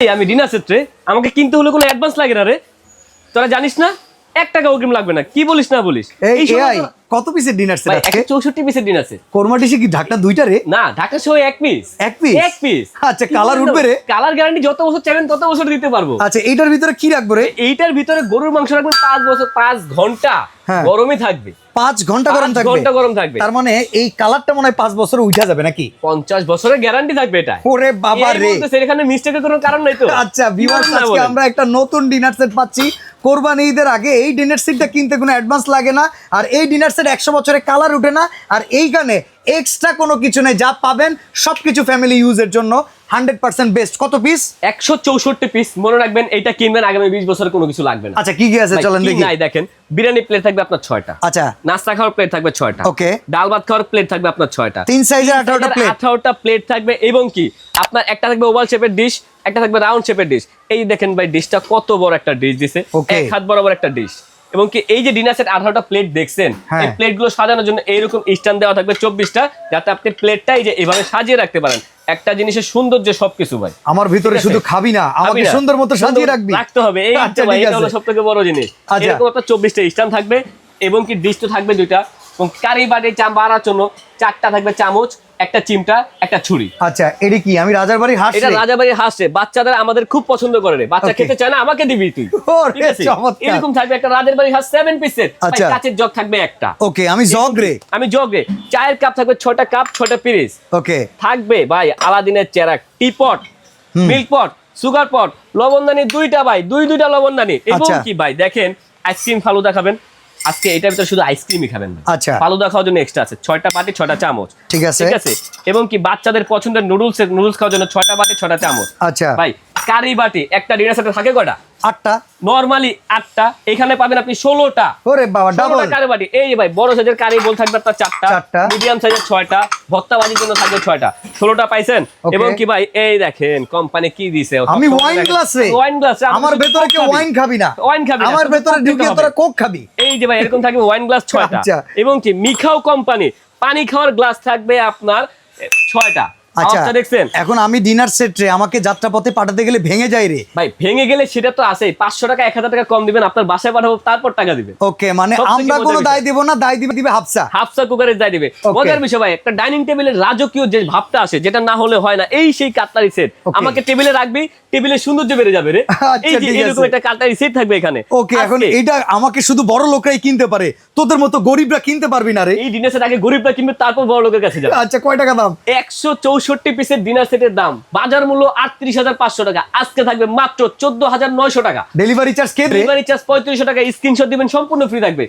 আমি ডিনার সেটে আমাকে কিনতে হলে কোনো অ্যাডভান্স লাগে না রে। তোরা জানিস না 1 টাকা অগ্রিম লাগবে না। কি বলিস না বলিস? এই এআই কত পিসের ডিনার সেট আছে? 64 পিসের ডিনার সেট। কোরমা ডিশে কি ঢাকনা দুইটা রে? না, ঢাকা সহ এক পিস। এক পিস? আচ্ছা, কালার উঠবে রে? কালার গ্যারান্টি যত বছর চাইবেন তত বছর দিতে পারবো। আচ্ছা, এইটার ভিতরে কি রাখবো রে? এইটার ভিতরে গরুর মাংস রাখবেন 5 বছর 5 ঘন্টা গরমই থাকবে। 5 ঘন্টা গরম থাকবে? 5 ঘন্টা গরম থাকবে। তার মানে এই কালারটা মনে হয় 5 বছরে উঠা যাবে নাকি? 50 বছরের গ্যারান্টি থাকবে এটা। ওরে বাবা রে, এখানে মিস্টেকের কোনো কারণ নাই তো। আচ্ছা ভিউয়ার্স, আজকে আমরা একটা নতুন ডিনার সেট পাচ্ছি। কোরবানি ঈদের আগে এই ডিনার সেটটা কিনতে কোনো অ্যাডভান্স লাগে না, আর এই ডিনার সেট 100 বছরে কালার উঠে না, আর এইখানে এক্সট্রা কোনো কিছু নেই। যা পাবেন সবকিছু ফ্যামিলি ইউজের জন্য 100% বেস্ট। কত পিস? 164 পিস। মনে রাখবেন এইটা কিনবেন আগামী 20 বছরে কোনো কিছু লাগবে না। আচ্ছা, কি কি আছে চলেন দেখি। নাই দেখেন, বিরিয়ানি প্লেট থাকবে আপনার 6টা। আচ্ছা, নাস্তা খাওয়ার প্লেট থাকবে 6টা। ওকে। ডাল ভাত খাওয়ার প্লেট থাকবে আপনার 6টা। 3 সাইজের 18টা প্লেট। 18টা প্লেট থাকবে, এবং কি আপনার একটা থাকবে ওভাল শেপের ডিশ, একটা থাকবে রাউন্ড শেপের ডিশ। এই দেখেন ভাই, ডিশটা কত বড় একটা ডিশ দিছে, এক হাত বরাবর একটা ডিশ। এবং কি এই যে ডিনার সেট 18টা প্লেট দেখছেন, এই প্লেটগুলো সাজানোর জন্য এইরকম স্ট্যান্ড দেওয়া থাকবে 24টা, যাতে আপনি প্লেটটা এই যে এইভাবে সাজিয়ে রাখতে পারেন। একটা জিনিসের সৌন্দর্য সবকিছু ভাই। আমার ভিতরে শুধু খাবি না, আমাকে সুন্দর মতো সাজিয়ে রাখবি। রাখতে হবে, এই ভাই, এটা হলো সবথেকে বড় জিনিস। এরকম একটা 24টা স্ট্যান্ড থাকবে, এবং কি ডিশ তো থাকবে 2টা, এবং কারি বাটি বাড়ার জন্য 4টা থাকবে চামচ, একটা চিমটা, একটা ছুরি। আচ্ছা, এটা কি? আমি রাজার বাড়ি হাঁস? এটা রাজার বাড়ির হাঁস রে। বাচ্চাদের আমাদের খুব পছন্দ করে রে। বাচ্চা খেতে চায় না, আমাকে দিবি তুই। ঠিক আছে, এরকম থাকবে একটা রাজার বাড়ির হাঁস 7 পিসের। কাচের জগ থাকবে একটা। ওকে, আমি জগ রে। চায়ের কাপ থাকবে 6টা কাপ, 6টা পিস। ওকে, থাকবে ভাই আলাদিনের চেরাক, teapot, milk pot, sugar pot, লবণদানি 2টা ভাই, দুইটা লবণদানি। এবং কি ভাই দেখেন, আইসক্রিম ফালুদা খাবেন আজকে, এটার ভিতরে শুধু আইসক্রিমই খাবেন না। আচ্ছা, ফালুদা খাওয়ার জন্য এক্সট্রা আছে 6টা বাটি, 6টা চামচ। ঠিক আছে। এবং কি বাচ্চাদের পছন্দের নুডলস খাওয়ার জন্য 6টা বাটি, 6টা চামচ। আচ্ছা ভাই, কারি বাটি একটা ডিনার সেটে থাকে কয়টা? 8টা। নরমালি 8টা, এখানে পাবেন আপনি 16টা। ওরে বাবা, ডাবল কারি বাটি। এই ভাই, বড় সাইজের কারি বল থাকবে আপনার 4টা, মিডিয়াম সাইজের 6টা, ভর্তা ভাজির জন্য থাকবে 6টা, 16টা পাইছেন। এবং কি ভাই এই দেখেন কোম্পানি কি দিছে, আমি ওয়াইন গ্লাস রে। আমার ভেতরে কেউ ওয়াইন খাবি না, আমার ভেতরে ঢুকিয়ে তোরা কোক খাবি। এই যে ভাই, এরকম থাকবে ওয়াইন গ্লাস 6টা। এবং কি মিখাও কোম্পানি পানি খাওয়ার গ্লাস থাকবে আপনার 6টা। আচ্ছা, দেখছেন, এখন আমি ডিনার সেট রে, আমাকে যাত্রাপথে পাঠাতে গেলে ভেঙে যায় রে। ভাই ভেঙে গেলে সেটা তো আছে, 500 টাকা 1000 টাকা কম দিবেন, আপনার বাসায় পাঠাবো, তারপর টাকা দিবেন। ওকে, মানে আমরা কোনো দায় দেব না, দায় দিবে হাফসা কুকারের দায় দিবে। মজার বিষয় ভাই, একটা ডাইনিং টেবিলের রাজকীয় যে ভাবটা আসে, যেটা না হলে হয় না, এই সেই কাটলারি সেট আমাকে টেবিলে রাখবি, টেবিলের সৌন্দর্য বেড়ে যাবে রে। এই যে এরকম একটা কাটলারি সেট থাকবে এখানে। ওকে, এখন এটা আমাকে শুধু বড় লোকরাই কিনতে পারে, তোদের মতো গরিবরা কিনতে পারবি না রে। এই ডিনার সেট আগে গরিবরা কিনবে, তারপর বড় লোকের কাছে যাবে। আচ্ছা, কয় টাকা দাম? 164 পিসের ডিনার সেটের দাম বাজার মূল্য 38,500 টাকা, আজকে থাকবে মাত্র 14,900 টাকা। ডেলিভারি চার্জ কে? ডেলিভারি চার্জ 3500 টাকা। স্ক্রিনশট দিবেন, সম্পূর্ণ ফ্রি থাকবে।